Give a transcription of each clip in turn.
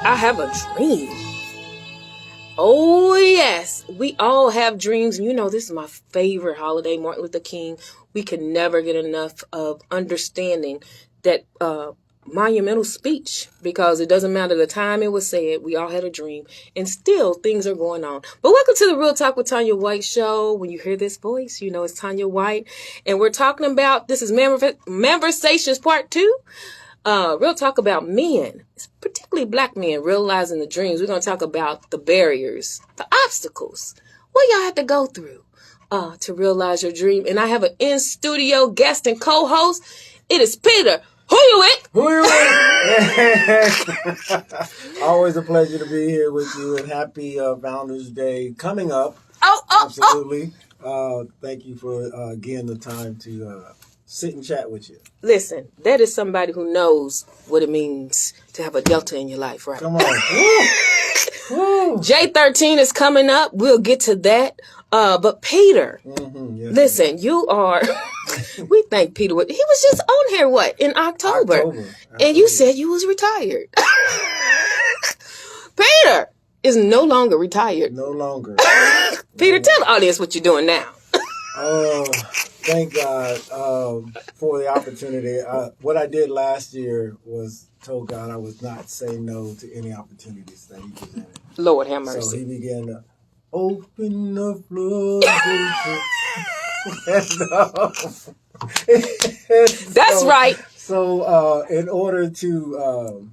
I have a dream. Oh, yes. We all have dreams. And you know, this is my favorite holiday, Martin Luther King. We can never get enough of understanding that monumental speech, because it doesn't matter the time it was said. We all had a dream, and still things are going on. But welcome to the Real Talk with Tanya Whitt show. When you hear this voice, you know it's Tanya Whitt. And we're talking about, this is MANVERSATIONS Part 2. Real talk about men, particularly black men, realizing the dreams. We're going to talk about the barriers, the obstacles, what y'all have to go through to realize your dream. And I have an in-studio guest and co-host. It is Peter. Who you with? Who you with? Always a pleasure to be here with you, and happy Founders Day coming up. Absolutely. Thank you for getting the time to sit and chat with you. Listen, that is somebody who knows what it means to have a Delta in your life, right? Come on. Woo. J13 is coming up. We'll get to that. But Peter, yes, listen, you are, we thank Peter. He was just on here, in October. And you said you was retired. Peter is no longer retired. No longer. Peter, tell the audience what you're doing now. Thank God for the opportunity. What I did last year was told God I would not say no to any opportunities that He presented. Lord have mercy. So He began to open the floodgates. That's right. So in order to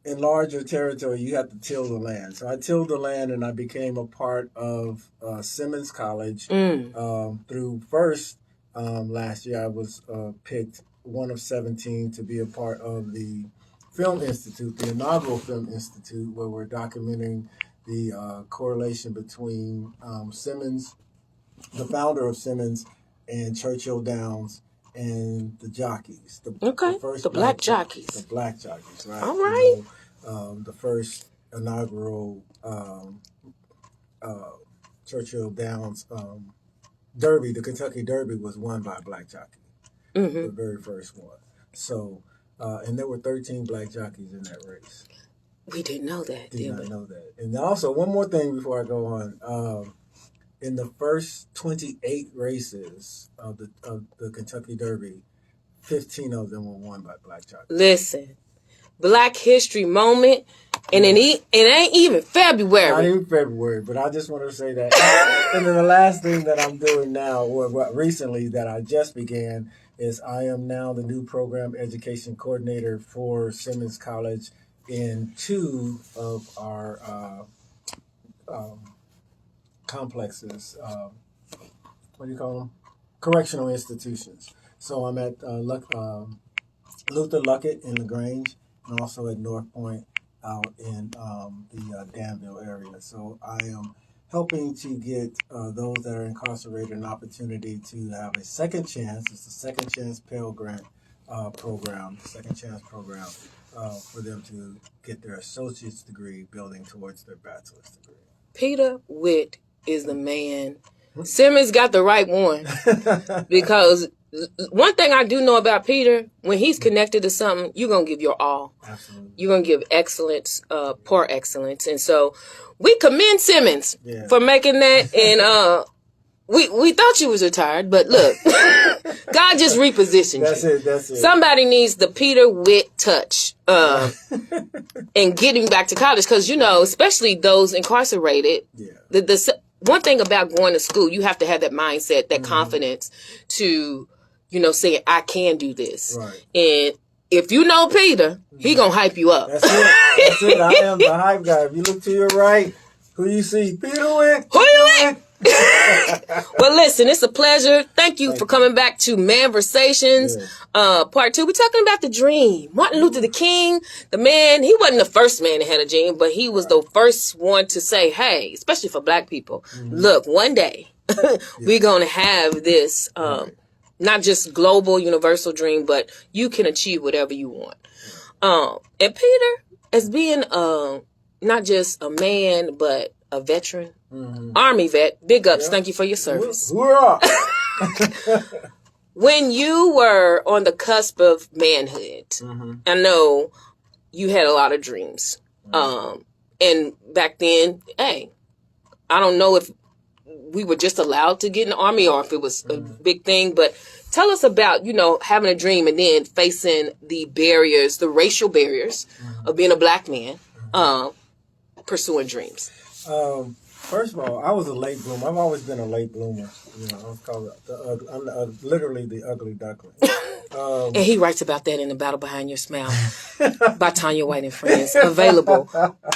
enlarge your territory, you have to till the land. So I tilled the land, and I became a part of Simmons College. Through first, last year, I was picked one of 17 to be a part of the Film Institute, the inaugural Film Institute, where we're documenting the correlation between Simmons, the founder of Simmons, and Churchill Downs, and the jockeys. The black jockeys. The black jockeys, right? All right. You know, the first inaugural Churchill Downs Derby, the Kentucky Derby, was won by a black jockey. The very first one. So, and there were 13 black jockeys in that race. We didn't know that, did not know that. And also, one more thing before I go on. In the first 28 races of the Kentucky Derby, 15 of them were won by black jockeys. Listen, Black History moment, and it ain't even February. Not even February, but I just want to say that. And then the last thing that I'm doing now, or recently that I just began, is I am now the new program education coordinator for Simmons College in 2 of our complexes, what do you call them? Correctional institutions. So I'm at Luther Luckett in LaGrange, and also at North Point out in the Danville area. So I am helping to get those that are incarcerated an opportunity to have a second chance. It's a second chance Pell Grant program, second chance program for them to get their associate's degree building towards their bachelor's degree. Peter Whitt is the man. Simmons got the right one, because one thing I do know about Peter, when he's connected to something, you're going to give your all. Absolutely. You're going to give excellence, par excellence. And so we commend Simmons for making that. And we thought you was retired, but look, God just repositioned you. That's it. Somebody needs the Peter Whitt touch and getting back to college, because, you know, especially those incarcerated, the one thing about going to school, you have to have that mindset, that confidence to, you know, say, I can do this. Right. And if you know Peter, he going to hype you up. That's it. I am the hype guy. If you look to your right, who you see? Peter Whitt. Who you with? Well, listen, it's a pleasure. Thank you for coming back to MANVERSATIONS, Part 2. We're talking about the dream. Martin Luther King, the man, he wasn't the first man that had a dream, but he was the first one to say, hey, especially for black people, look, one day we're going to have this, not just global, universal dream, but you can achieve whatever you want. And Peter, as being not just a man, but a veteran, Army vet, big ups. Thank you for your service. When you were on the cusp of manhood, I know you had a lot of dreams. And back then, hey, I don't know if we were just allowed to get in the Army or if it was a big thing, but tell us about, having a dream and then facing the barriers, the racial barriers of being a black man, pursuing dreams. First of all, I was a late bloomer. I've always been a late bloomer. I was called I'm literally the ugly duckling. And he writes about that in The Battle Behind Your Smile by Tanya, Whitt and Friends, available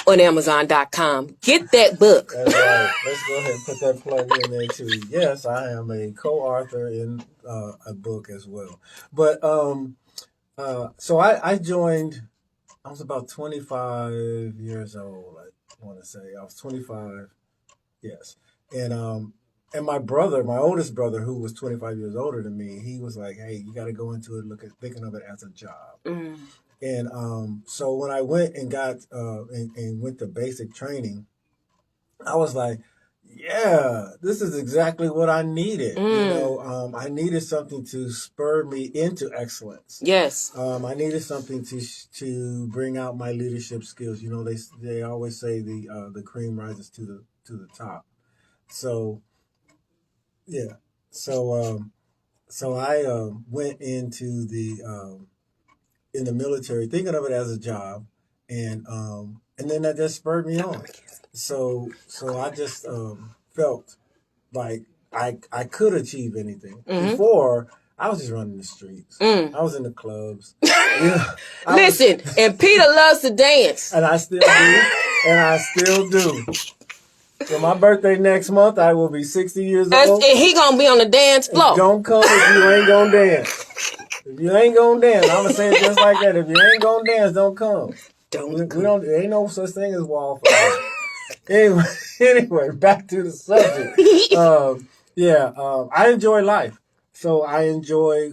on Amazon.com. Get that book. That's right. Let's go ahead and put that plug in there too. Yes, I am a co-author in a book as well. But so I joined. I was about 25 years old. I want to say I was 25. Yes, and my brother, my oldest brother, who was 25 years older than me, he was like, "Hey, you got to go into it, thinking of it as a job." And so when I went and got and went to basic training, I was like, "Yeah, this is exactly what I needed." I needed something to spur me into excellence. Yes. I needed something to bring out my leadership skills. They always say the cream rises to the top. So. Yeah. So I went into in the military thinking of it as a job, and then that just spurred me on. So I just felt like I could achieve anything. Before, I was just running the streets. I was in the clubs. Listen, and Peter loves to dance. And I still do. So my birthday next month, I will be 60 years old. And he gonna be on the dance floor. Don't come if you ain't gonna dance. If you ain't gonna dance, I'm gonna say it just like that. If you ain't gonna dance, don't come. There ain't no such thing as wallflowers. Anyway, back to the subject. I enjoy life. So I enjoy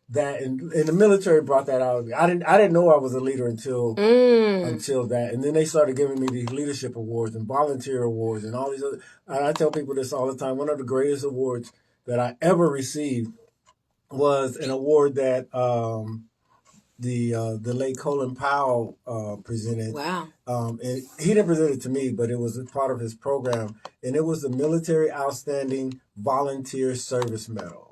that, and the military brought that out of me. I didn't know I was a leader until that, and then they started giving me these leadership awards and volunteer awards and all these other. And I tell people this all the time. One of the greatest awards that I ever received was an award that the late Colin Powell presented. Wow. And he didn't present it to me, but it was a part of his program, and it was the Military Outstanding Volunteer Service Medal.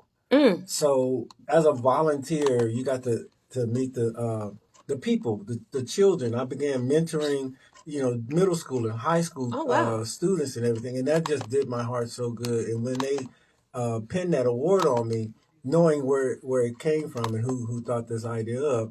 So as a volunteer, you got to meet the people, the children. I began mentoring, middle school and high school students and everything, and that just did my heart so good. And when they pinned that award on me, knowing where it came from and who thought this idea up,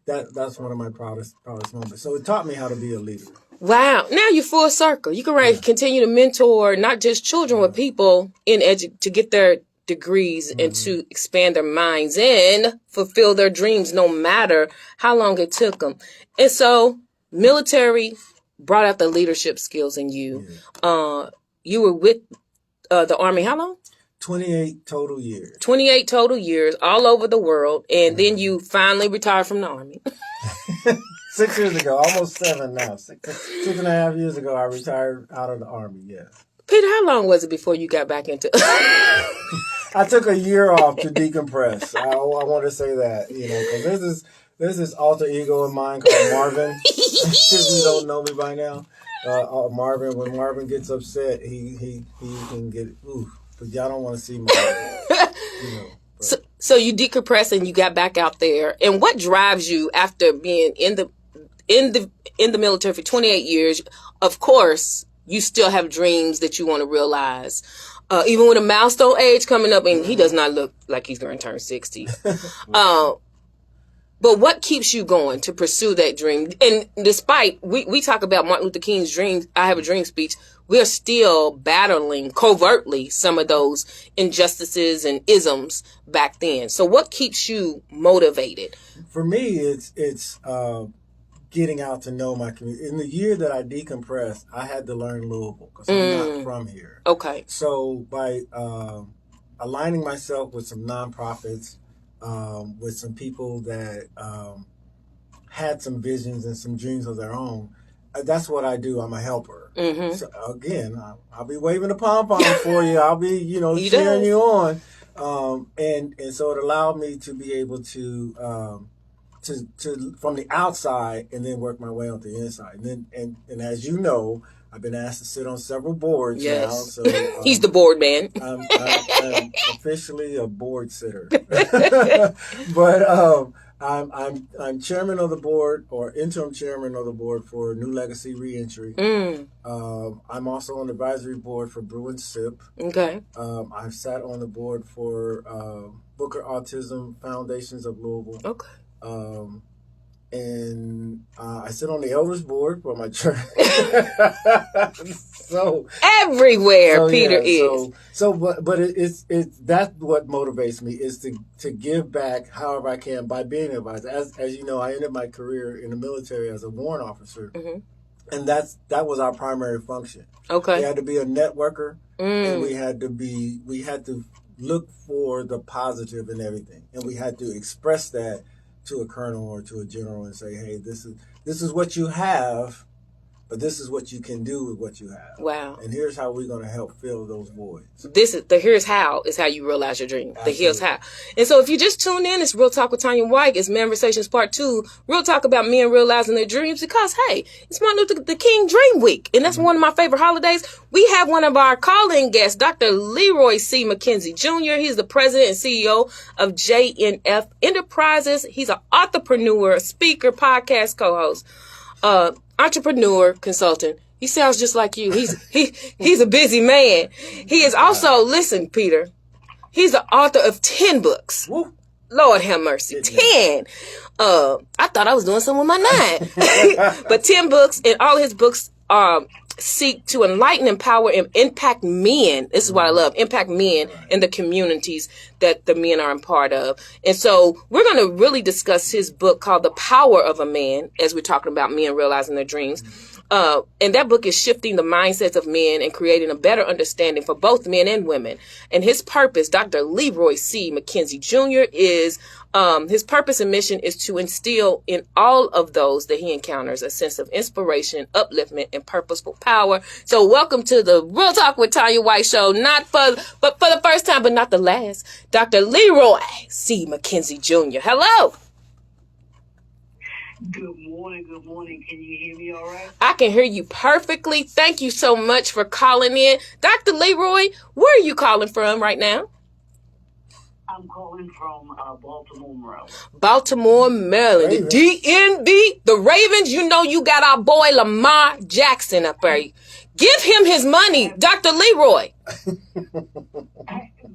that's one of my proudest moments. So it taught me how to be a leader. Wow! Now you're full circle. You can continue to mentor not just children, but people to get their degrees and to expand their minds and fulfill their dreams, no matter how long it took them. And so, military brought out the leadership skills in you. Yeah. You were with the Army how long? 28 total years. 28 total years, all over the world, and then you finally retired from the Army. 6 years ago, almost 7 now. 6.5 years ago, I retired out of the Army. Yeah. Peter, how long was it before you got back into? I took a year off to decompress. I want to say that, because there's this alter ego of mine called Marvin. If you don't know me by now, Marvin. When Marvin gets upset, he can get but y'all don't want to see Marvin. So you decompressed and you got back out there. And what drives you after being in the military for 28 years? Of course, you still have dreams that you want to realize. Even with a milestone age coming up, and he does not look like he's going to turn 60. But what keeps you going to pursue that dream? And despite, we talk about Martin Luther King's dreams, I Have a Dream speech, we're still battling covertly some of those injustices and isms back then. So what keeps you motivated? For me, it's getting out to know my community. In the year that I decompressed, I had to learn Louisville because I'm not from here. Okay. So by aligning myself with some nonprofits, with some people that had some visions and some dreams of their own, that's what I do. I'm a helper. So again, I'll be waving the pom-pom for you. I'll be, cheering you on. And so it allowed me to be able to to from the outside and then work my way on the inside. And then and as you know, I've been asked to sit on several boards now. Yes. So He's the board man. I'm officially a board sitter. But I'm chairman of the board or interim chairman of the board for New Legacy Reentry. I'm also on the advisory board for Brew and Sip. Okay. I've sat on the board for Booker Autism Foundations of Louisville. Okay. And I sit on the elders board for my church. So everywhere Peter is. But it's that's what motivates me is to give back however I can by being an advisor. As you know, I ended my career in the military as a warrant officer, and that was our primary function. Okay, we had to be a networker, and we had to look for the positive in everything, and we had to express that to a colonel or to a general and say, hey, this is what you have, but this is what you can do with what you have. Wow. And here's how we're going to help fill those voids. Here's how is how you realize your dream. Absolutely. The here's how. And so if you just tune in, it's Real Talk with Tanya White. It's MANVERSATIONS Part 2. Real talk about men realizing their dreams because, hey, it's Martin Luther King Dream Week. And that's one of my favorite holidays. We have one of our calling guests, Dr. Leroy C. McKenzie Jr. He's the president and CEO of JNF Enterprises. He's an entrepreneur, speaker, podcast co-host. Entrepreneur, consultant. He sounds just like you. He's a busy man. He is also, listen, Peter, he's the author of 10 books. Woo. Lord have mercy. 10. I thought I was doing something with my 9. But 10 books, and all his books seek to enlighten, empower, and impact men. This is what I love. Impact men in the communities that the men are a part of. And so we're going to really discuss his book called The Power of a Man as we're talking about men realizing their dreams. And that book is shifting the mindsets of men and creating a better understanding for both men and women. And his purpose, Dr. Leroy C. McKenzie Jr., is his purpose and mission is to instill in all of those that he encounters a sense of inspiration, upliftment, and purposeful power. So welcome to the Real Talk with Tanya White show, but for the first time, but not the last, Dr. Leroy C. McKenzie Jr. Hello. Good morning. Can you hear me all right? I can hear you perfectly. Thank you so much for calling in. Dr. Leroy, where are you calling from right now? I'm calling from Baltimore, Maryland. Baltimore, Maryland. The DNB, the Ravens. You know you got our boy Lamar Jackson up there. Give him his money, Dr. Leroy.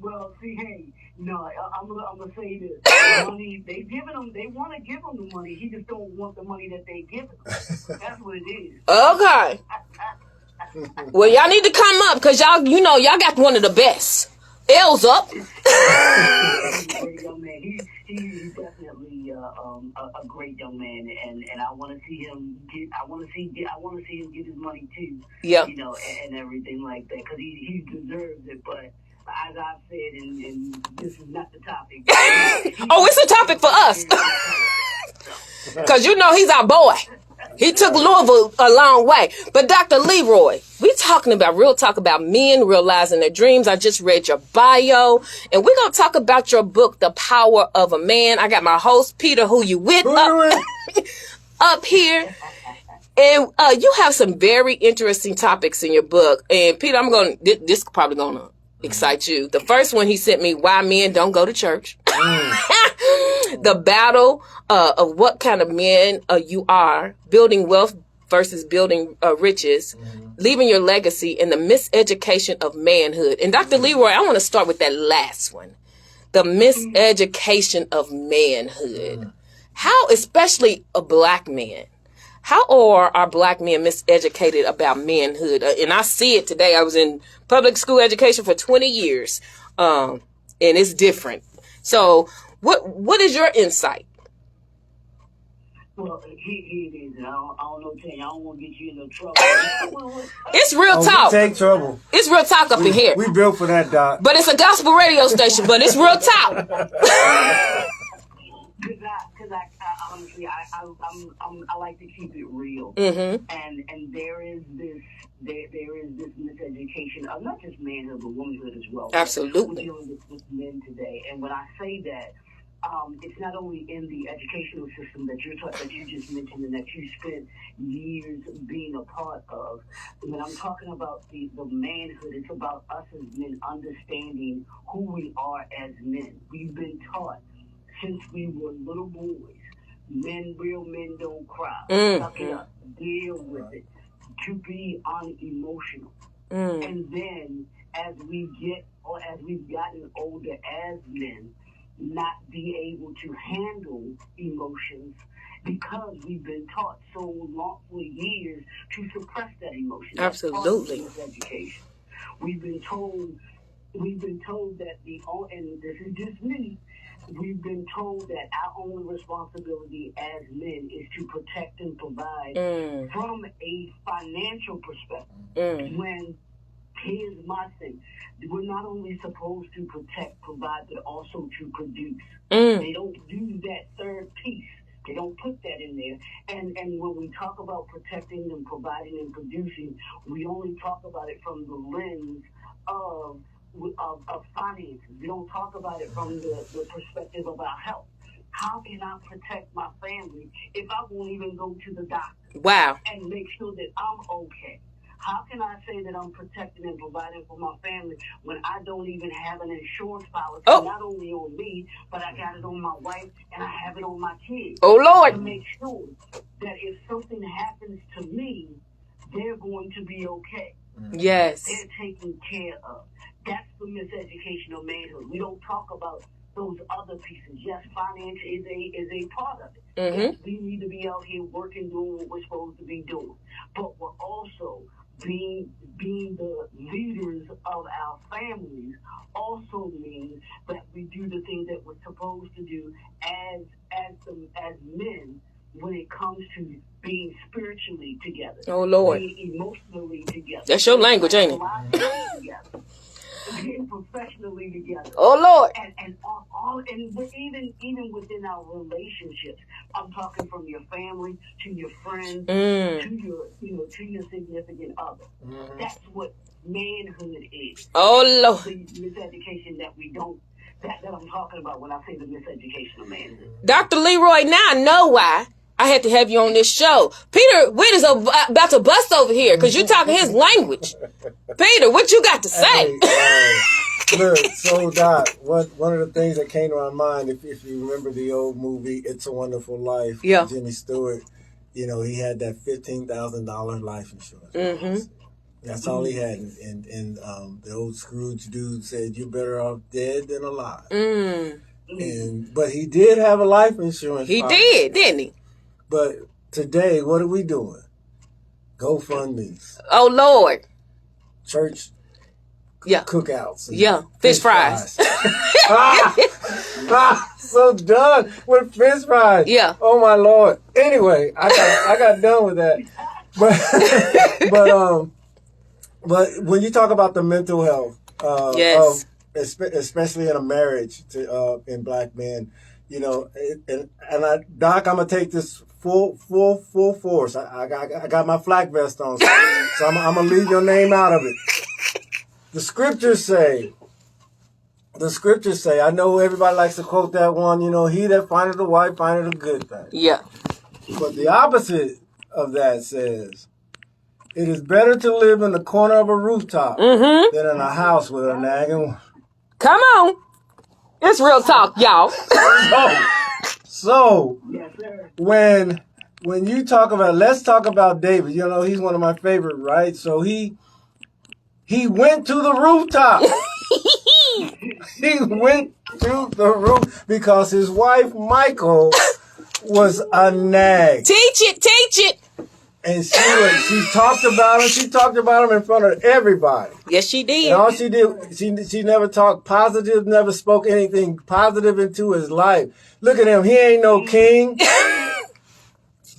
Well, see, hey, no, I'm gonna say this. The money they giving him, they want to give him the money. He just don't want the money that they give him. That's what it is. Okay. Well, y'all need to come up because y'all got one of the best. L's up. He's a great young man. He's definitely a great young man, and I want to see him get. I want to see him get his money too. Yeah. You know, and everything like that because he deserves it, but. As I've said, and this is not the topic. Oh, it's a topic for us. Because he's our boy. He took Louisville a long way. But Dr. Leroy, we talking about real talk about men realizing their dreams. I just read your bio. And we're going to talk about your book, The Power of a Man. I got my host, Peter, who you with up here. And you have some very interesting topics in your book. And Peter, this is probably going to excite you. The first one he sent me, Why Men Don't Go to Church. The battle of what kind of men you are, building wealth versus building riches, leaving your legacy, and the miseducation of manhood. And Dr. Leroy, I want to start with that last one. The miseducation of manhood. How, especially a black man, how are our black men miseducated about manhood? And I see it today. I was in public school education for 20 years, and it's different. So what is your insight? Well, here it is. I don't know, Tanya. I don't want to get you in no trouble. It's real talk. We take trouble. It's real talk up in here. We built for that, Doc. But it's a gospel radio station, but it's real talk. Because I honestly, I like to keep it real, and there is this miseducation of not just manhood but womanhood as well. Absolutely, we're dealing with men today, and when I say that, it's not only in the educational system that you just mentioned and that you spent years being a part of. When I'm talking about the manhood, it's about us as men understanding who we are as men. We've been taught since we were little boys, real men don't cry. Suck it up, deal with it, to be unemotional. And then as we've gotten older as men, not be able to handle emotions because we've been taught so long for years to suppress that emotion. Absolutely. That's part of education. We've been told that and this is just me, we've been told that our only responsibility as men is to protect and provide from a financial perspective. When here's my thing. We're not only supposed to protect, provide, but also to produce. They don't do that third piece. They don't put that in there. And when we talk about protecting and providing and producing, we only talk about it from the lens of finances. We don't talk about it from the perspective of our health. How can I protect my family if I won't even go to the doctor? Wow. And make sure that I'm okay? How can I say that I'm protecting and providing for my family when I don't even have an insurance policy, not only on me, but I got it on my wife and I have it on my kids? Oh, Lord. To make sure that if something happens to me, they're going to be okay. Yes. They're taken care of. That's the miseducation of manhood. We don't talk about those other pieces. Yes, finance is a part of it. Yes, we need to be out here working, doing what we're supposed to be doing. But we're also being the leaders of our families also means that we do the things that we're supposed to do as men when it comes to being spiritually together. Oh, Lord. Being emotionally together. That's your language, ain't it? Together. Being professionally together. Oh, Lord. And even within our relationships, I'm talking from your family to your friends to your significant other. That's what manhood is. Oh, Lord. The miseducation that we don't. That I'm talking about when I say the miseducation of manhood. Dr. Leroy, now I know why I had to have you on this show. Peter Whitt is about to bust over here because you're talking his language. Peter, what you got to say? Look, so Doc, one of the things that came to my mind, if you remember the old movie It's a Wonderful Life, Jimmy Stewart, he had that $15,000 life insurance. That's all he had, and the old Scrooge dude said, "You're better off dead than alive." But he did have a life insurance. He did, didn't he? But today, what are we doing? GoFundMe's. Oh, Lord. Church cookouts. Fish fries. So done with fish fries. Yeah. Oh, my Lord. Anyway, I got done with that. But when you talk about the mental health, especially in a marriage in black men, Doc, I'm gonna take this full force. I got my flak vest on, so I'm gonna leave your name out of it. The scriptures say. I know everybody likes to quote that one. He that findeth a wife findeth a good thing. Yeah. But the opposite of that says, it is better to live in the corner of a rooftop than in a house with a nagging woman. Come on. It's real talk, y'all. So when you talk about, let's talk about David. He's one of my favorite, right? So he went to the rooftop. He went to the roof because his wife, Michael, was a nag. Teach it. And she talked about him. She talked about him in front of everybody. Yes, she did. And all she did, she never talked positive, never spoke anything positive into his life. Look at him. He ain't no king.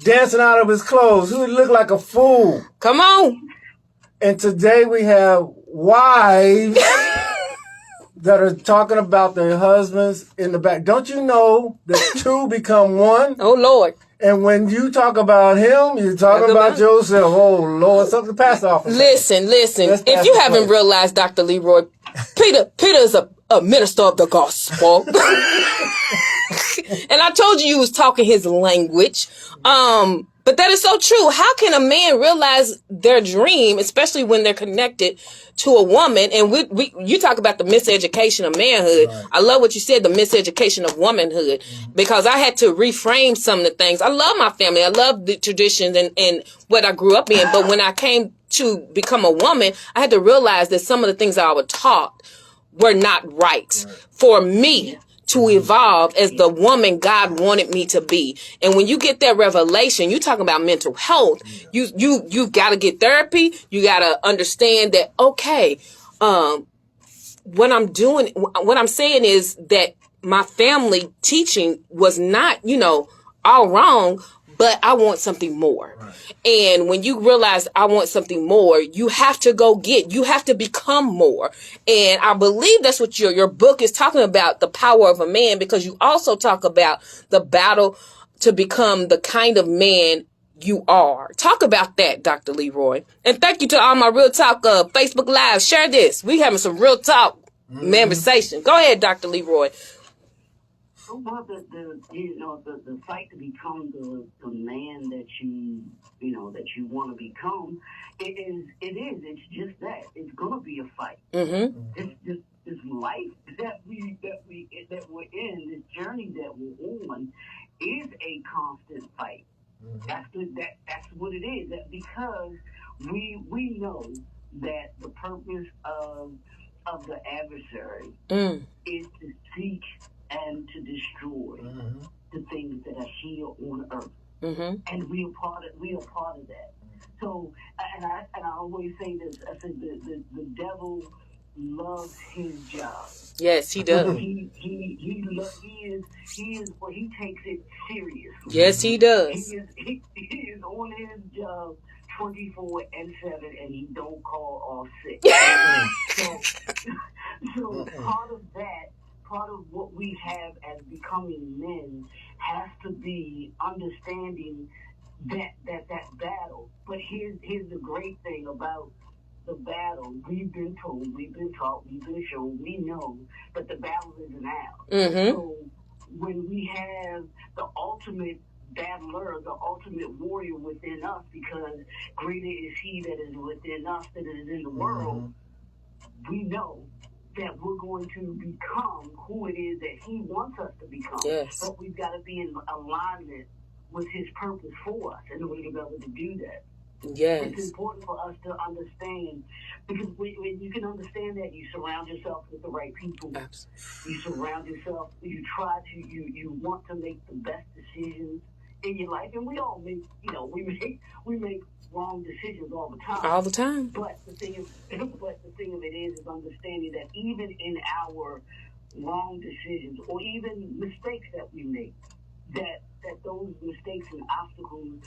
Dancing out of his clothes. He would look like a fool. Come on. And today we have wives that are talking about their husbands in the back. Don't you know that two become one? Oh, Lord. And when you talk about him, you're talking about yourself. Oh, Lord, something to pass off. Listen. If you haven't realized, Dr. Leroy, Peter is a minister of the gospel. And I told you was talking his language. But that is so true. How can a man realize their dream, especially when they're connected to a woman? And you talk about the miseducation of manhood. Right. I love what you said, the miseducation of womanhood, because I had to reframe some of the things. I love my family. I love the traditions and what I grew up in. But when I came to become a woman, I had to realize that some of the things I was taught were not right for me to evolve as the woman God wanted me to be. And when you get that revelation, you talking about mental health. You got to get therapy. You got to understand that, okay, what I'm saying is that my family teaching was not, all wrong, but I want something more. Right. And when you realize I want something more, you have to you have to become more. And I believe that's what your book is talking about, the power of a man, because you also talk about the battle to become the kind of man you are. Talk about that, Dr. Leroy. And thank you to all my Real Talk Facebook Live. Share this. We having some Real Talk conversation. Go ahead, Dr. Leroy. Well, the fight to become the man that you want to become, it's just that. It's gonna be a fight. This life that we're in, this journey that we're on, is a constant fight. That's what it is. That because we know that the purpose of the adversary is to seek and to destroy the things that are here on earth, and we are part of that. So, and I always say this. I said the devil loves his job. Yes, he does. He takes it serious. Yes, he does. He is on his job 24/7, and he don't call off sick. So part of what we have as becoming men has to be understanding that battle. But here's the great thing about the battle. We've been told, we've been taught, we've been shown, we know, but the battle isn't ours. So when we have the ultimate battler, the ultimate warrior within us, because greater is he that is within us than is in the world, we know that we're going to become who it is that he wants us to become. Yes. But we've got to be in alignment with his purpose for us in order to be able to do that. Yes. It's important for us to understand, because when you can understand that, you surround yourself with the right people. Absolutely. You surround yourself, you want to make the best decisions in your life, and we all make, we make wrong decisions all the time. All the time. But the thing of it is understanding that even in our wrong decisions or even mistakes that we make, that those mistakes and obstacles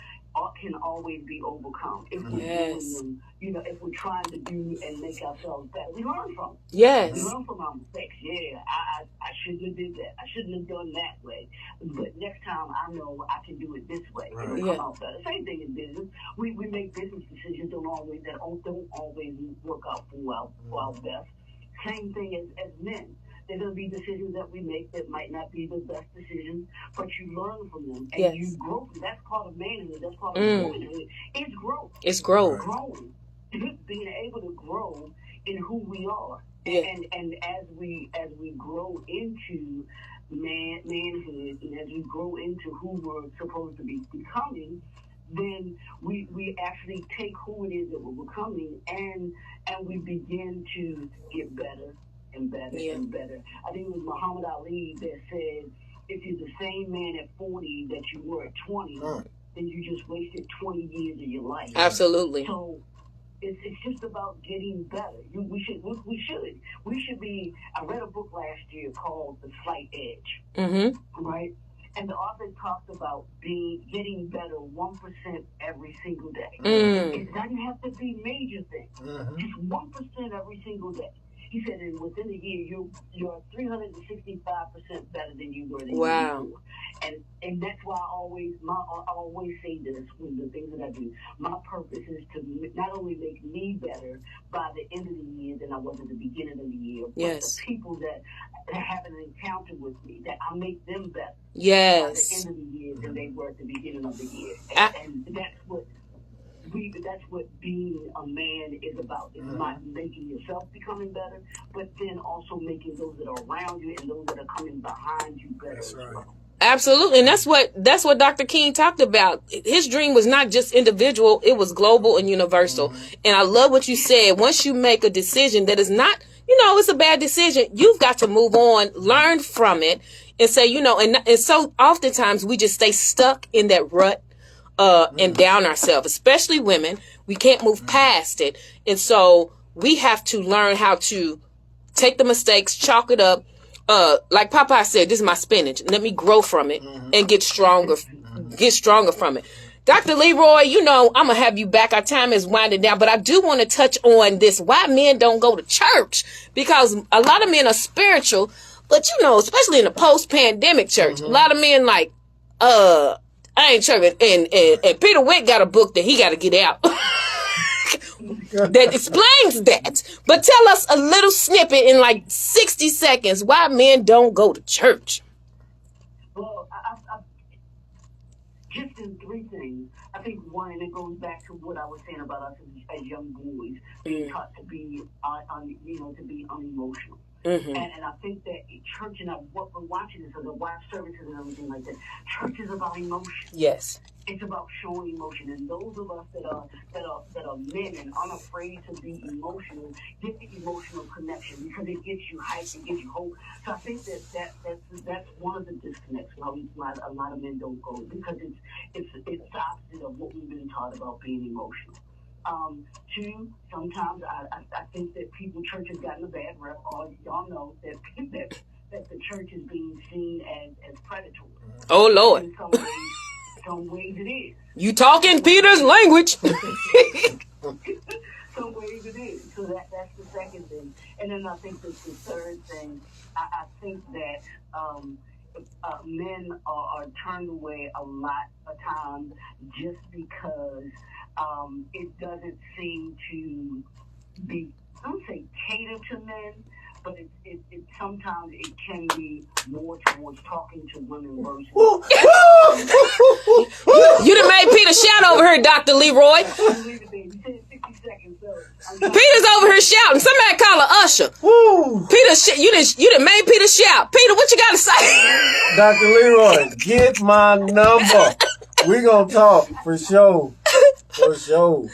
can always be overcome if we're doing them. If we're trying to do and make ourselves better, we learn from it. Yes. We learn from our mistakes. Yeah, I shouldn't have did that. I shouldn't have done that way. But next time, I know I can do it this way. Right. It'll come out better. Same thing in business. We make business decisions don't always work out for our best. Same thing as men. There are going to be decisions that we make that might not be the best decisions, but you learn from them and you grow. That's part of manhood. That's part of womanhood. It's growth. It's growth. Growing. Being able to grow in who we are. Yeah. And as we grow into manhood and as we grow into who we're supposed to be becoming, then we actually take who it is that we're becoming and we begin to get better and better and better. I think it was Muhammad Ali that said, if you're the same man at 40 that you were at 20, then you just wasted 20 years of your life. Absolutely. So it's just about getting better. We should be. I read a book last year called The Slight Edge. Right? And the author talked about getting better 1% every single day. It doesn't have to be major things. Just 1% every single day. he said, and within a year, you're 365% better than you were the year Wow. before. And that's why I always say this when the things that I do. My purpose is to not only make me better by the end of the year than I was at the beginning of the year, but Yes. the people that have an encounter with me, that I make them better by the Yes. end of the year than they were at the beginning of the year. And that's what being a man is about. It's not making yourself becoming better, but then also making those that are around you and those that are coming behind you better as well. Absolutely. And that's what Dr. King talked about. His dream was not just individual, it was global and universal. And I love what you said. Once you make a decision that is not, it's a bad decision, you've got to move on, learn from it, and say, and so oftentimes we just stay stuck in that rut and down ourselves, especially women. We can't move past it. And so we have to learn how to take the mistakes, chalk it up. Like Popeye said, this is my spinach. Let me grow from it and get stronger from it. Dr. Leroy, I'm going to have you back. Our time is winding down, but I do want to touch on this, why men don't go to church, because a lot of men are spiritual, but especially in the post-pandemic church, a lot of men like, I ain't church. And Peter Whitt got a book that he got to get out that explains that. But tell us a little snippet in like 60 seconds why men don't go to church. Well, I just in three things. I think one, and it goes back to what I was saying about us as young boys being taught to be, to be unemotional. And I think that church and what we're watching is the watch services and everything like that. Church is about emotion. Yes. It's about showing emotion, and those of us that are men and unafraid to be emotional get the emotional connection because it gets you hyped, it gives you hope. So I think that's one of the disconnects why a lot of men don't go, because it's the opposite of what we've been taught about being emotional. Two, sometimes I think that church has gotten a bad rep. Y'all know that the church is being seen as predatory. Oh Lord. In some ways it is. You talking Peter's language. Some ways it is. So that's the second thing. And then I think that the third thing, I think that men are turned away a lot of times just because it doesn't seem to be, I don't say cater to men, but it sometimes it can be more towards talking to women versus. You done made Peter shout over here, Dr. Leroy. Peter's over here shouting. Somebody call her usher. Peter, you done made Peter shout. Peter, what you got to say? Dr. Leroy, get my number. We gonna talk for sure. For sure.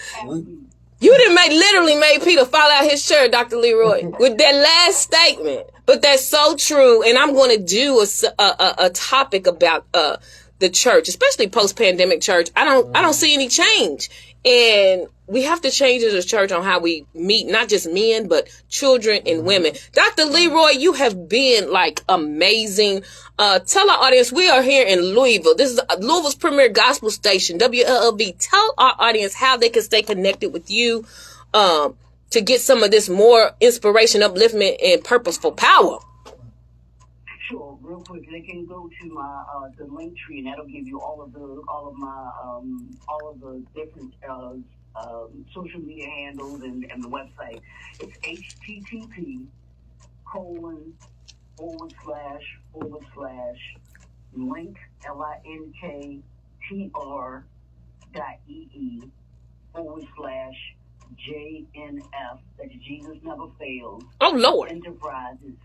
You done literally made Peter fall out his shirt, Dr. Leroy, with that last statement. But that's so true. And I'm going to do a topic about the church, especially post-pandemic church. I don't see any change. And we have to change as a church on how we meet, not just men, but children and women. Dr. Leroy, you have been like amazing. Tell our audience, we are here in Louisville. This is Louisville's premier gospel station, WLLB. Tell our audience how they can stay connected with you to get some of this more inspiration, upliftment, and purposeful power. Sure, real quick, they can go to my the link tree, and that'll give you all of the different social media handles and the website. It's http://link linktr.ee/JNF, that's Jesus Never Fails. Oh Lord. Enterprises.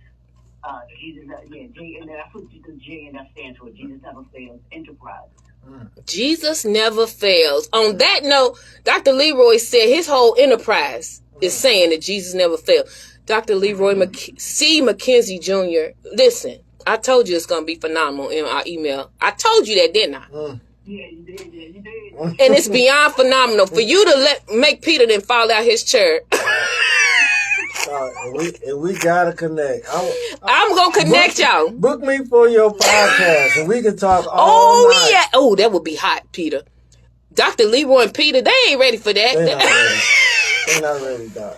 Jesus, JNF, that's what the JNF stands for. Jesus Never Fails Enterprises. Jesus never fails. On that note, Dr. Leroy said his whole enterprise is saying that Jesus never fails. Dr. Leroy McKenzie Jr., listen, I told you it's going to be phenomenal in our email. I told you that, didn't I? Yeah, you did. And it's beyond phenomenal. For you to make Peter then fall out his chair. And we gotta connect. I'm gonna connect y'all. Book me for your podcast, and we can talk all night. Yeah. Oh, that would be hot, Peter. Dr. Leroy and Peter, they ain't ready for that. They're not ready, Doc.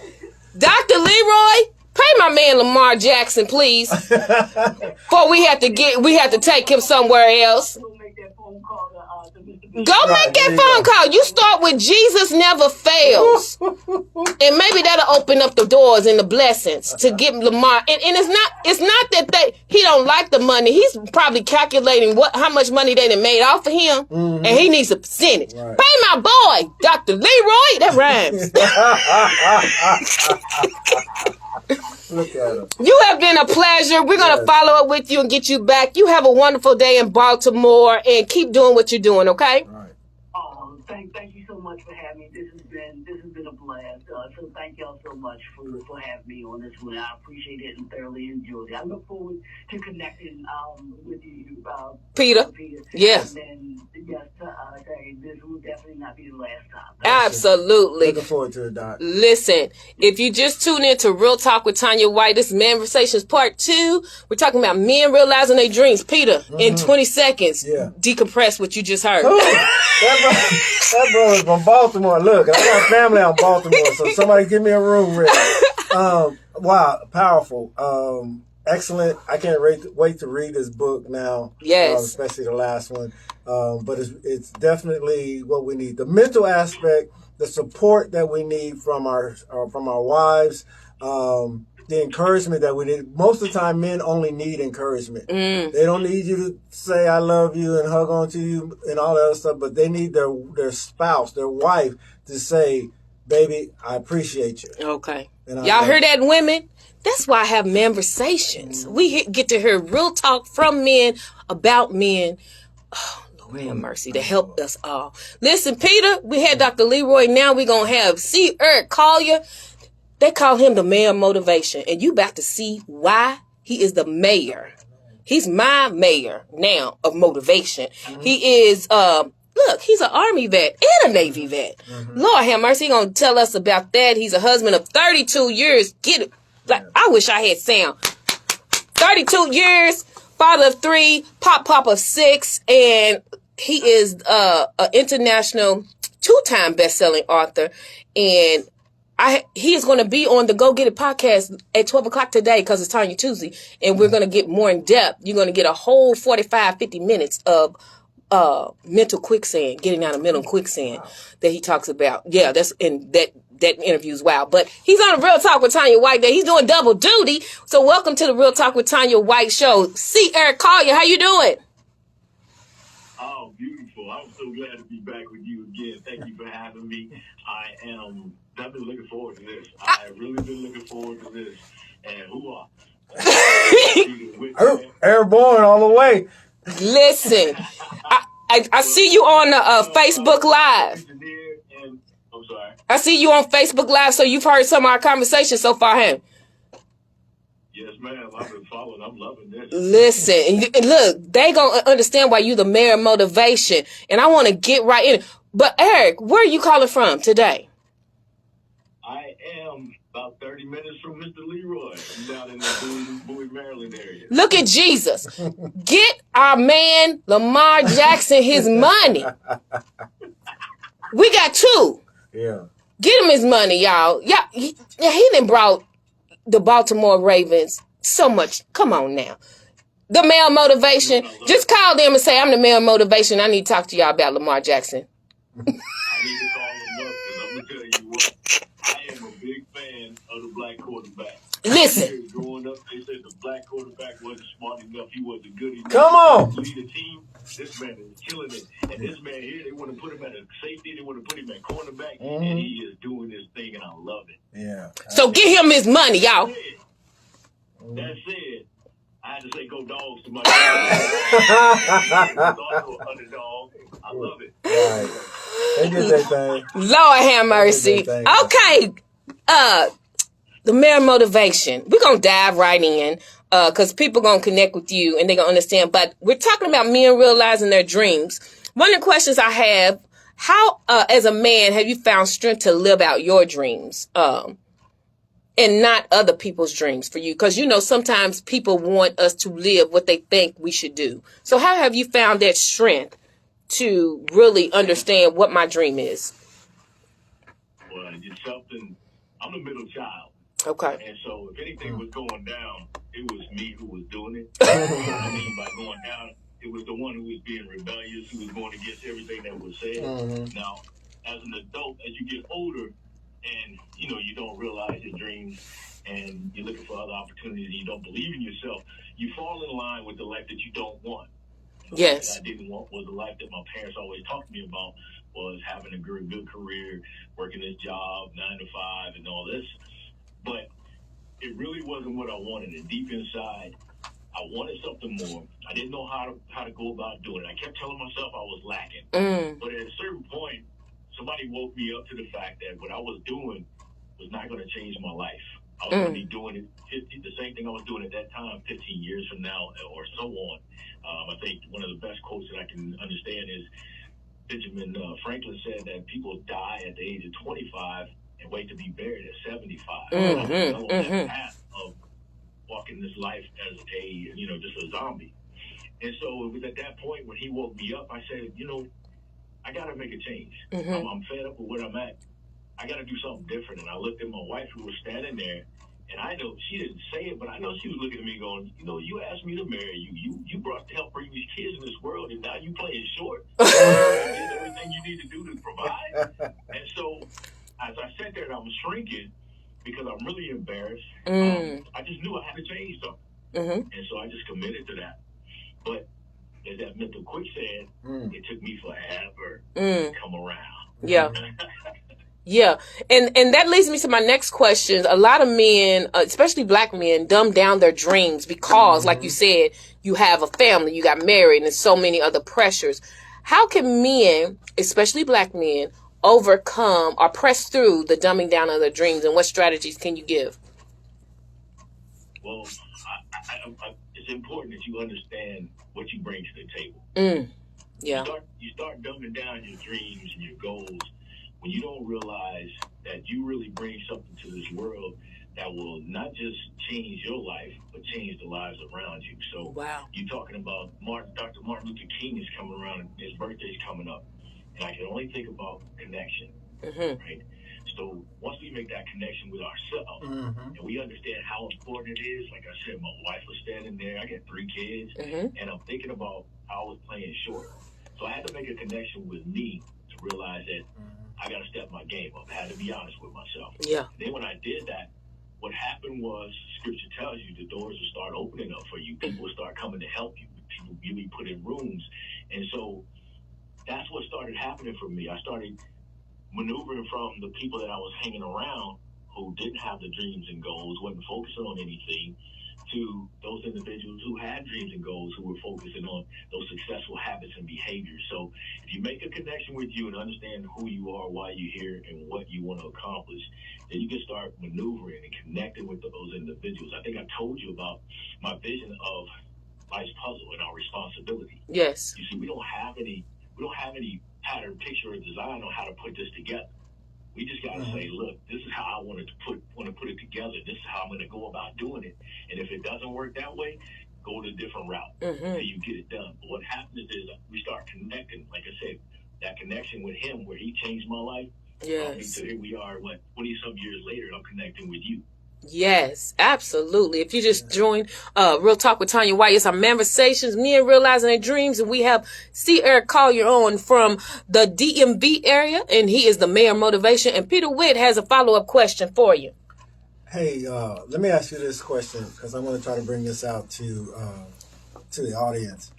Dr. Leroy, Pay my man Lamar Jackson, please. Before we have to take him somewhere else. Go make that phone call to Mr. B. Go make that phone call. You start with Jesus never fails. And maybe that'll open up the doors and the blessings to give Lamar. And it's not that he don't like the money. He's probably calculating how much money they done made off of him. Mm-hmm. And he needs a percentage. Right. Pay my boy, Dr. Leroy. That rhymes. Look at him. You have been a pleasure. We're going to follow up with you and get you back. You have a wonderful day in Baltimore and keep doing what you're doing, okay? Right. Thank you so much for having me. This has been a blast. So thank y'all so much for having me on this one. I appreciate it and thoroughly enjoyed it. I look forward to connecting with you, Peter. Yes. And then this will definitely not be the last time. Absolutely. Looking forward to it, Doc. Listen, if you just tune in to Real Talk with Tanya Whitt, this is MANVERSATIONS Part 2. We're talking about men realizing their dreams. Peter, in 20 seconds, decompress what you just heard. That brother's from Baltimore. Look, I got family out in Baltimore, so somebody give me a room ready. Wow, powerful. Excellent. I can't wait to read this book now. Yes. Especially the last one. But it's definitely what we need. The mental aspect, the support that we need from our wives, the encouragement that we need. Most of the time, men only need encouragement. They don't need you to say, I love you and hug onto you and all that other stuff, but they need their spouse, their wife to say, baby, I appreciate you. Okay. Y'all hear that, women? That's why I have MANVERSATIONS. We get to hear real talk from men about men. Oh, Lord have mercy, to help us all. Listen, Peter, we had Dr. Leroy. Now we're going to have Eric Collier. They call him the mayor of motivation. And you about to see why he is the mayor. He's my mayor now of motivation. Mm-hmm. He is, he's an Army vet and a Navy vet. Mm-hmm. Lord have mercy. He's going to tell us about that. He's a husband of 32 years. Get it. Like, I wish I had sound. 32 years, father of 3, pop of 6, and he is an international 2-time best-selling author. And he is going to be on the Go Get It podcast at 12 o'clock today because it's Tanya Tuesday, and we're going to get more in depth. You're going to get a whole 45, 50 minutes of mental quicksand, getting out of mental quicksand that he talks about. Yeah, that interview's wild. But he's on a Real Talk with Tanya Whitt Day. He's doing double duty. So welcome to the Real Talk with Tanya Whitt show. Eric Collier, how you doing? Oh, beautiful. I'm so glad to be back with you again. Thank you for having me. I've been looking forward to this. I've really been looking forward to this. And Airborne all the way. Listen, I see you on Facebook Live. I'm sorry. I see you on Facebook Live, so you've heard some of our conversations so far, huh? Yes, ma'am. I've been following. I'm loving this. Listen, and look, they gonna understand why you the mayor of motivation, and I want to get right in. But Eric, where are you calling from today? I am about 30 minutes from Mr. Leroy. I'm down in the Bowie, Maryland area. Look at Jesus. Get our man Lamar Jackson his money. We got 2. Yeah. Get him his money, y'all. Yeah, he done brought the Baltimore Ravens so much. Come on now. The male motivation. Just call them and say, I'm the male motivation. I need to talk to y'all about Lamar Jackson. I need to call him up because I'm going to tell you what. I am a big fan of the black quarterback. Listen. Growing up, they said the black quarterback wasn't smart enough. He wasn't good enough. Come on. To lead a team. This man is killing it. And this man here, they want to put him at a safety. They want to put him at cornerback. Mm-hmm. And he is doing his thing, and I love it. Yeah. So get him his money, y'all. That said, I had to say go dogs to my underdog. I love it. Right. They did that thing. Lord have mercy. Okay. The mayor motivation. We're going to dive right in. Because people going to connect with you and they're going to understand. But we're talking about men realizing their dreams. One of the questions I have, how, as a man, have you found strength to live out your dreams and not other people's dreams for you? Because, sometimes people want us to live what they think we should do. So how have you found that strength to really understand what my dream is? Well, it's something. I'm the middle child. Okay. And so if anything was going down, it was me who was doing it. I mean, by going down, it was the one who was being rebellious, who was going against everything that was said. Now, as an adult, as you get older, and you don't realize your dreams, and you're looking for other opportunities, and you don't believe in yourself, you fall in line with the life that you don't want. The life that I didn't want was the life that my parents always talked to me about, was having a good career, working this job, 9 to 5, and all this. But it really wasn't what I wanted. And deep inside, I wanted something more. I didn't know how to go about doing it. I kept telling myself I was lacking. But at a certain point, somebody woke me up to the fact that what I was doing was not going to change my life. I was going to be doing it the same thing I was doing at that time 15 years from now or so on. I think one of the best quotes that I can understand is Benjamin Franklin said that people die at the age of 25 and wait to be buried at 75. I was still on that path of walking this life as just a zombie. And so it was at that point when he woke me up, I said, I got to make a change. I'm fed up with where I'm at. I got to do something different. And I looked at my wife who was standing there, and I know she didn't say it, but I know she was looking at me going, you asked me to marry you. You brought to help bring these kids in this world, and now you playing short. You did everything you need to do to provide. And so as I sat there and I was shrinking because I'm really embarrassed, I just knew I had to change something. And so I just committed to that. But as that mental quicksand, it took me forever to come around. Yeah. Yeah. And that leads me to my next question. A lot of men, especially black men, dumb down their dreams because, like you said, you have a family, you got married, and there's so many other pressures. How can men, especially black men, overcome or press through the dumbing down of their dreams, and what strategies can you give? Well, it's important that you understand what you bring to the table. Yeah. You start dumbing down your dreams and your goals when you don't realize that you really bring something to this world that will not just change your life, but change the lives around you. So you're talking about Dr. Martin Luther King is coming around, and his birthday's coming up. And I can only think about connection, right? So once we make that connection with ourselves, and we understand how important it is, like I said, my wife was standing there, I got 3 kids, and I'm thinking about how I was playing short. So I had to make a connection with me to realize that I got to step my game up. I had to be honest with myself. Yeah. And then when I did that, what happened was, Scripture tells you, the doors will start opening up for you. People will start coming to help you. People will be put in rooms. And so that's what started happening for me. I started maneuvering from the people that I was hanging around who didn't have the dreams and goals, wasn't focusing on anything, to those individuals who had dreams and goals, who were focusing on those successful habits and behaviors. So if you make a connection with you and understand who you are, why you're here, and what you want to accomplish, then you can start maneuvering and connecting with those individuals. I think I told you about my vision of life's puzzle and our responsibility. Yes. You see, we don't have any pattern, picture, or design on how to put this together. We just got to say, look, this is how I want to put it together. This is how I'm going to go about doing it. And if it doesn't work that way, go to a different route until you get it done. But what happens is we start connecting. Like I said, that connection with him where he changed my life. Yes. So here we are, 20-some years later, I'm connecting with you. Yes, absolutely. If you just joined Real Talk with Tanya Whitt, it's our MANVERSATIONS, Men Realizing Their Dreams, and we have C. Eric Collier on from the DMV area, and he is the mayor of motivation. And Peter Whitt has a follow-up question for you. Hey, let me ask you this question, because I'm going to try to bring this out to the audience.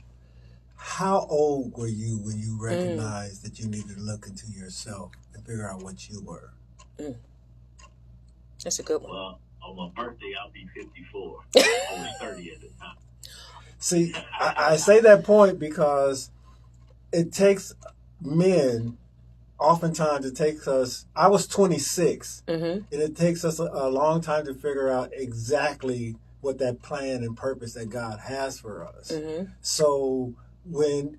How old were you when you recognized that you needed to look into yourself and figure out what you were? That's a good one. Well, on my birthday, I'll be 54. I was 30 at the time. See, I say that point because it takes men, oftentimes it takes us, I was 26, and it takes us a long time to figure out exactly what that plan and purpose that God has for us. So when,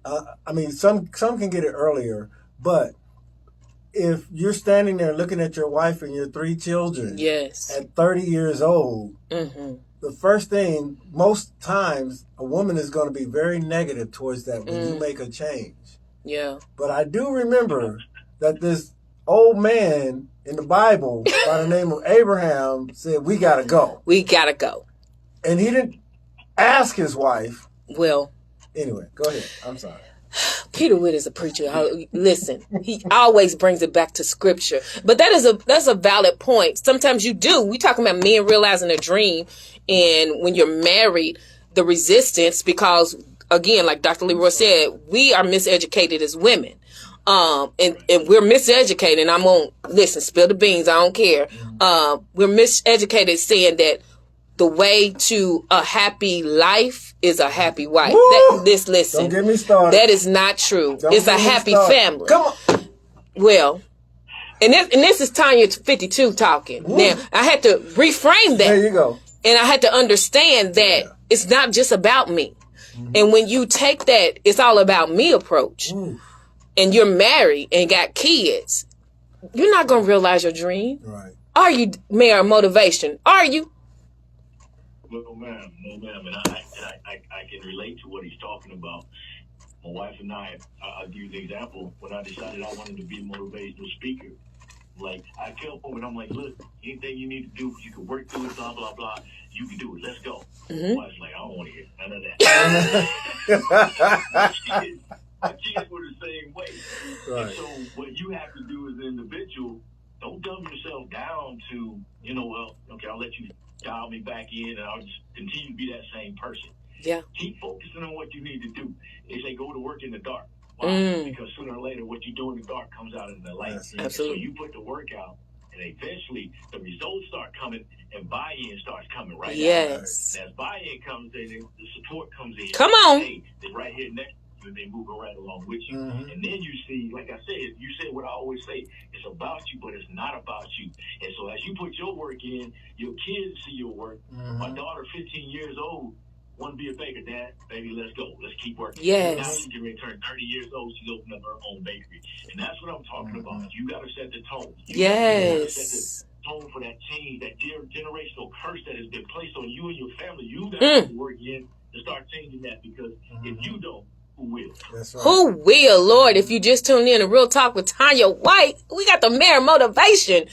some can get it earlier, but if you're standing there looking at your wife and your 3 children at 30 years old, the first thing, most times, a woman is going to be very negative towards that when you make a change. Yeah. But I do remember that this old man in the Bible by the name of Abraham said, we got to go. We got to go. And he didn't ask his wife. Well. Anyway, go ahead. I'm sorry. Peter Whitt is a preacher. Listen, he always brings it back to scripture. But that's a valid point. Sometimes you do. We talking about men realizing a dream, and when you're married, the resistance, because again, like Dr. Leroy said, we are miseducated as women. And we're miseducated. And I'm on, listen, spill the beans. I don't care. We're miseducated saying that the way to a happy life is a happy wife. Listen. Don't get me started. That is not true. It's a happy family. Come on. Well, and this is Tanya 52 talking. Woo. Now, I had to reframe that. There you go. And I had to understand that it's not just about me. Mm-hmm. And when you take that it's all about me approach, and you're married and got kids, you're not going to realize your dream. Right. Are you, Mayor Motivation? Are you? No, ma'am. And I can relate to what he's talking about. My wife and I'll give you the example. When I decided I wanted to be a motivational speaker, like, I kept home and I'm like, look, anything you need to do, you can work through it, blah, blah, blah. You can do it. Let's go. My wife's like, I don't want to hear none of that. My kids were the same way. Right. And so what you have to do as an individual, don't dumb yourself down to, well, okay, I'll let you dial me back in and I'll just continue to be that same person. Yeah. Keep focusing on what you need to do. They say go to work in the dark. Why? Because sooner or later, what you do in the dark comes out in the light. Absolutely. So you put the work out, and eventually the results start coming, and buy-in starts coming right now. Yes. And as buy-in comes in, the support comes in. Come on. Hey, they're right here next to you, and they're moving right along with you. Mm-hmm. And then you see, like I said, you say what I always say, it's about you, but it's not about you. And so as you put your work in, your kids see your work. Mm-hmm. My daughter, 15 years old, want to be a baker, Dad. Baby, let's go. Let's keep working. Yes. Now she can return 30 years old. She's opened up her own bakery. And that's what I'm talking about. You got to set the tone. You got to set the tone for that change, that generational curse that has been placed on you and your family. You got to work in to start changing that, because if you don't, who will? That's right. Who will, Lord? If you just tuned in to Real Talk with Tanya White, we got the Mayor Motivation.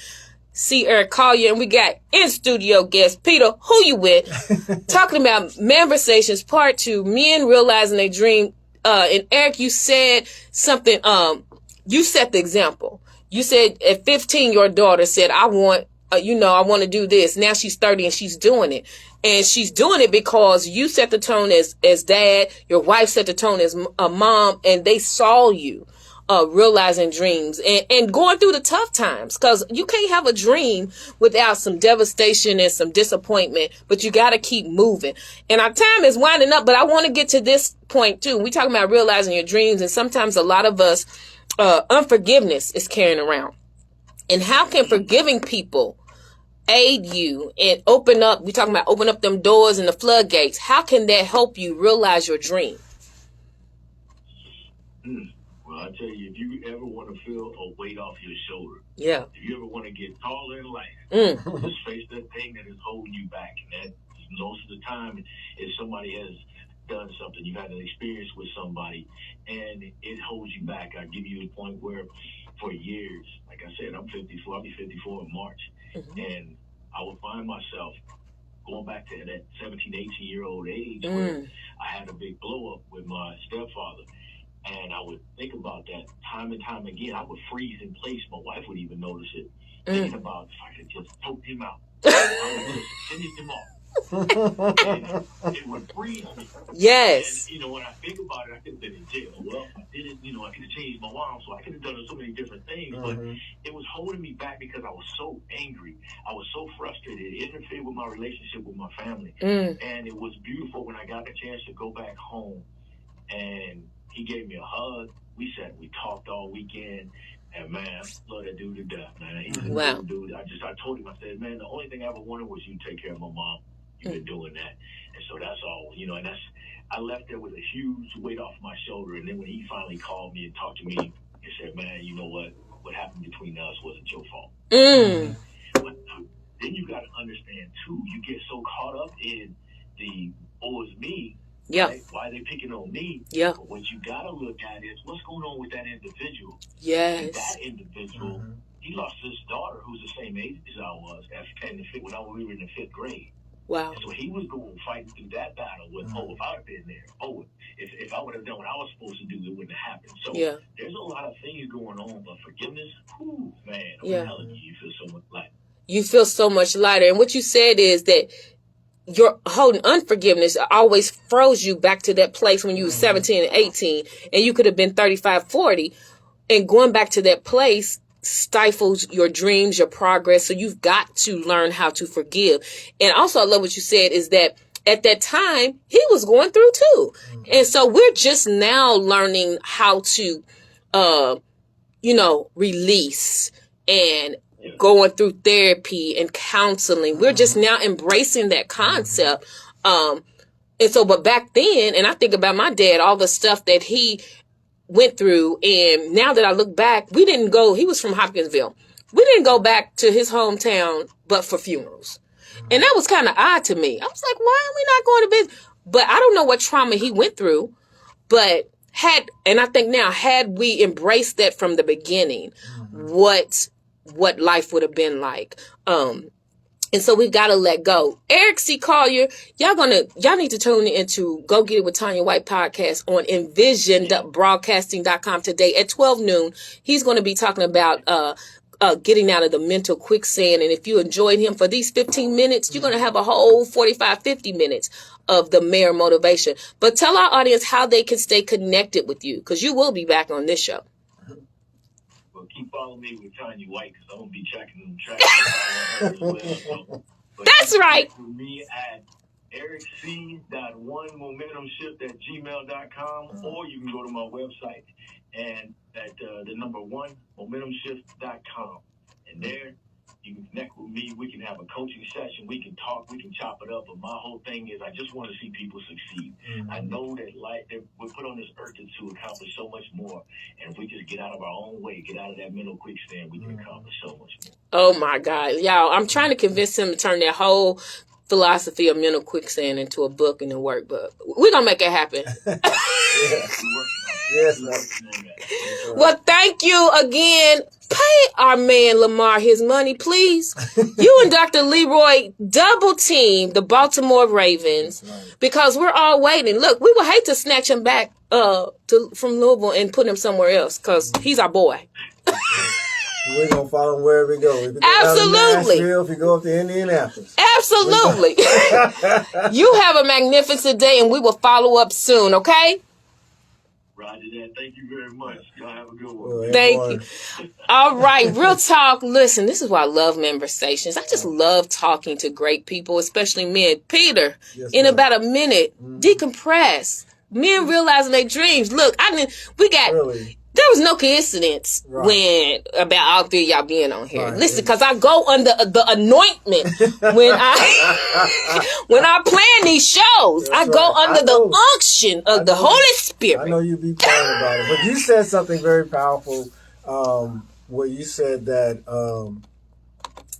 See Eric Collier, and we got in studio guest Peter, who you with, talking about MANVERSATIONS Part 2, men realizing their dream. And Eric, you said something. You set the example. You said at 15, your daughter said, "I want, I want to do this." Now she's 30 and she's doing it, and she's doing it because you set the tone as dad. Your wife set the tone as a mom, and they saw you. Realizing dreams and going through the tough times, because you can't have a dream without some devastation and some disappointment, but you got to keep moving. And our time is winding up, but I want to get to this point too. We talking about realizing your dreams, and sometimes a lot of us, unforgiveness is carrying around. And how can forgiving people aid you and open up? We talking about open up them doors and the floodgates. How can that help you realize your dream? Well, I tell you, if you ever want to feel a weight off your shoulder, if you ever want to get taller in life, just face that thing that is holding you back. And that, most of the time, if somebody has done something, you've had an experience with somebody, and it holds you back. I give you a point where, for years, like I said, I'm 54. I'll be 54 in March, and I would find myself going back to that 17, 18-year-old age where I had a big blow up with my stepfather. And I would think about that time and time again. I would freeze in place. My wife would even notice it. Thinking about if I could just choke him out. I would just finish him off. And it would freeze me. Yes. And, when I think about it, I could have been in jail. Well, I did it, I could have changed my mom, so I could have done so many different things. But it was holding me back because I was so angry. I was so frustrated. It interfered with my relationship with my family. And it was beautiful when I got the chance to go back home, and he gave me a hug. We sat, we talked all weekend, and man, I love that dude to death, man. He's a good dude. I told him, I said, man, the only thing I ever wanted was you to take care of my mom. You've been doing that. And so that's all, and I left there with a huge weight off my shoulder. And then when he finally called me and talked to me and said, man, you know what happened between us wasn't your fault. But then you got to understand too, you get so caught up in the, oh, it's me, Yeah. Right? Why are they picking on me? Yeah. But what you gotta look at is what's going on with that individual. Yes. And that individual, he lost his daughter who's the same age as I was when we were in the 5th grade. Wow. And so he was going fighting through that battle with, if I would have been there, if I would have done what I was supposed to do, it wouldn't have happened. So there's a lot of things going on, but forgiveness, man, I'm telling you, you feel so much lighter. You feel so much lighter. And what you said is that your holding unforgiveness always froze you back to that place when you were 17 and 18, and you could have been 35, 40, and going back to that place stifles your dreams, your progress. So you've got to learn how to forgive. And also, I love what you said is that at that time, he was going through too. And so we're just now learning how to, release and going through therapy and counseling. We're just now embracing that concept. And so, but back then, and I think about my dad, all the stuff that he went through. And now that I look back, he was from Hopkinsville. We didn't go back to his hometown, but for funerals. And that was kind of odd to me. I was like, why are we not going to business? But I don't know what trauma he went through, but I think now, had we embraced that from the beginning, what life would have been like. And so we've got to let go. Eric C. Collier, y'all need to tune into Go Get It with Tanya Whitt podcast on envisionbroadcasting.com today at 12 noon. He's going to be talking about getting out of the mental quicksand. And if you enjoyed him for these 15 minutes, you're going to have a whole 45, 50 minutes of the mayor motivation. But tell our audience how they can stay connected with you, because you will be back on this show. Well, keep following me with Tanya Whitt, because I'm going to be checking them tracks. That's right. With me at ericc.1momentumshift@gmail.com, or you can go to my website and at the number 1 momentumshift.com. And there you can connect with me. We can have a coaching session. We can talk. We can chop it up. But my whole thing is I just want to see people succeed. I know that we're put on this earth to accomplish so much more. And if we just get out of our own way, get out of that mental quicksand, we can accomplish so much more. Oh, my God. Y'all, I'm trying to convince him to turn that whole philosophy of mental quicksand into a book and a workbook. We're going to make it happen. Yes. Well, thank you again. Pay our man Lamar his money, please. You and Dr. Leroy double team the Baltimore Ravens because we're all waiting. Look, we would hate to snatch him back from Louisville and put him somewhere else because he's our boy. We're going to follow him wherever we go. If we go Absolutely. Nashville, if we go up to Indianapolis. Absolutely. You have a magnificent day, and we will follow up soon, okay? Roger that. Thank you very much. Y'all have a good one. Thank you. All right. Real talk. Listen, this is why I love MANVERSATIONS. I just love talking to great people, especially men. Peter, in about a minute, decompress. Men realizing their dreams. Look, there was no coincidence when about all three of y'all being on here. Listen, because I go under the anointment when I plan these shows. I go under the unction of the Holy Spirit. I know you be praying about it, but you said something very powerful. Where you said that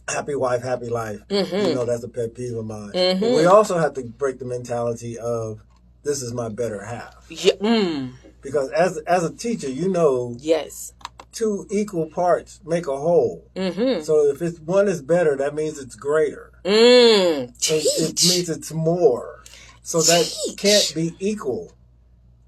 happy wife, happy life. You know, that's a pet peeve of mine. But we also have to break the mentality of this is my better half. Yeah. Because as a teacher, you know, two equal parts make a whole. So if one is better, that means it's greater. It means it's more. So that can't be equal,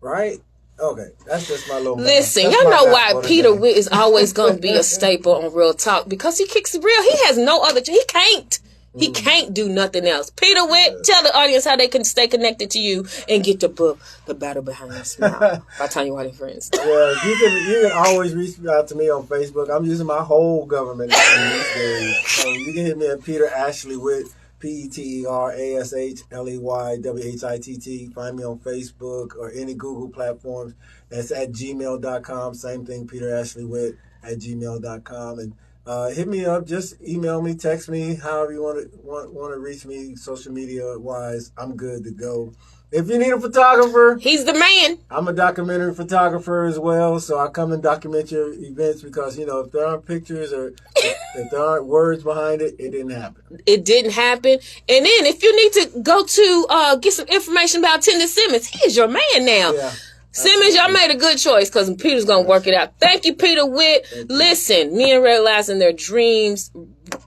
right? Okay, that's just my little. Listen, y'all know why Peter Whitt is always going to be a staple on Real Talk, because he kicks it real. He has no other. He can't. He can't do nothing else. Peter Whitt, tell the audience how they can stay connected to you and get the book, The Battle Behind Your Smile, by Tanya Whitt and Friends. Yeah, you can always reach out to me on Facebook. I'm using my whole government name these days. So you can hit me at Peter Ashley Whitt, PeterAshleyWhitt. Find me on Facebook or any Google platforms. That's at gmail.com. Same thing, Peter Ashley Whitt at gmail.com. And hit me up. Just email me, text me, however you want to reach me, social media wise. I'm good to go. If you need a photographer, he's the man. I'm a documentary photographer as well, so I come and document your events because, if there aren't pictures or if there aren't words behind it, it didn't happen. It didn't happen. And then if you need to go to get some information about Tender Simmons, he is your man now. Yeah. Simmons, y'all made a good choice because Peter's going to work it out. Thank you, Peter Whitt. Listen, me and Realizing Their Dreams,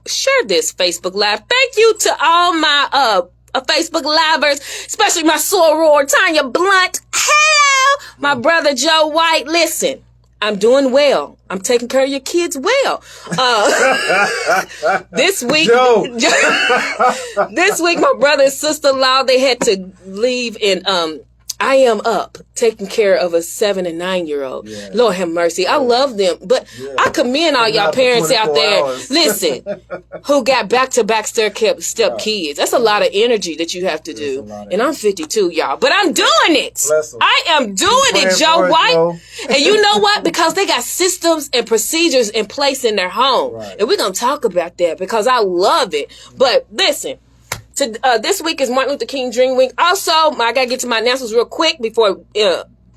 share this Facebook Live. Thank you to all my Facebook Livers, especially my soror, Tanya Blunt. Hello! My brother, Joe White. Listen, I'm doing well. I'm taking care of your kids well. This week, this week, my brother and sister-in-law, they had to leave in, I am up taking care of a 7 and 9-year-old. Yeah. Lord have mercy. I love them. But I commend all y'all parents out there, listen, who got back-to-back step kids. That's a lot of energy that you have to do. And I'm 52, y'all. But I'm doing it. I am doing it, Joe White. And you know what? Because they got systems and procedures in place in their home. Right. And we're going to talk about that because I love it. But listen. This week is Martin Luther King Dream Week. Also, I gotta get to my announcements real quick before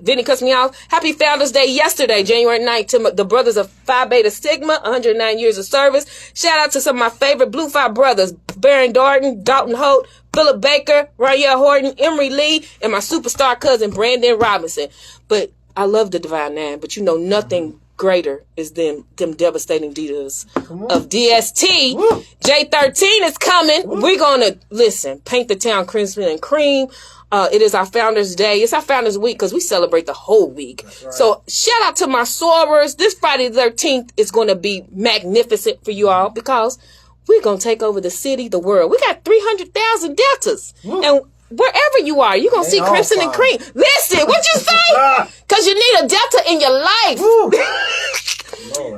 Vinny cuts me off. Happy Founders Day yesterday, January 9th, to the brothers of Phi Beta Sigma, 109 years of service. Shout out to some of my favorite Blue Phi brothers, Baron Darden, Dalton Holt, Philip Baker, Ryan Horton, Emery Lee, and my superstar cousin, Brandon Robinson. But I love the Divine Nine, but nothing greater is them devastating dealers of DST. Woo. J13 is coming. Woo. We're going to, paint the town crimson and cream. It is our Founders Day. It's our Founders Week because we celebrate the whole week. Right. So shout out to my sorors. This Friday the 13th is going to be magnificent for you all because we're going to take over the city, the world. We got 300,000 Deltas. Woo. And wherever you are, you're going to see crimson and cream. Listen, what you say? Because you need a Delta in your life.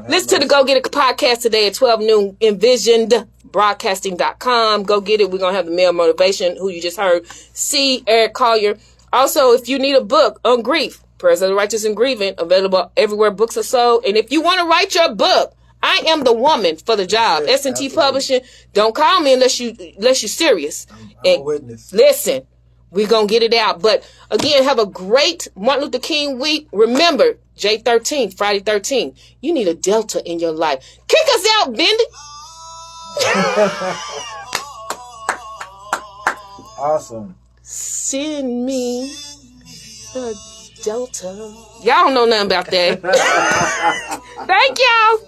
Listen to the Go Get It podcast today at 12 noon. EnvisionedBroadcasting.com. Go get it. We're going to have the male motivation, who you just heard. C. Eric Collier. Also, if you need a book on grief, Prayers of the Righteous and Grieving, available everywhere books are sold. And if you want to write your book, I am the woman for the job. Yeah, S&T Publishing. Don't call me unless you're serious. I'm a witness. Listen, we're going to get it out. But again, have a great Martin Luther King week. Remember, J13, Friday 13. You need a Delta in your life. Kick us out, Bendy. Awesome. Send me a Delta. Y'all don't know nothing about that. Thank y'all.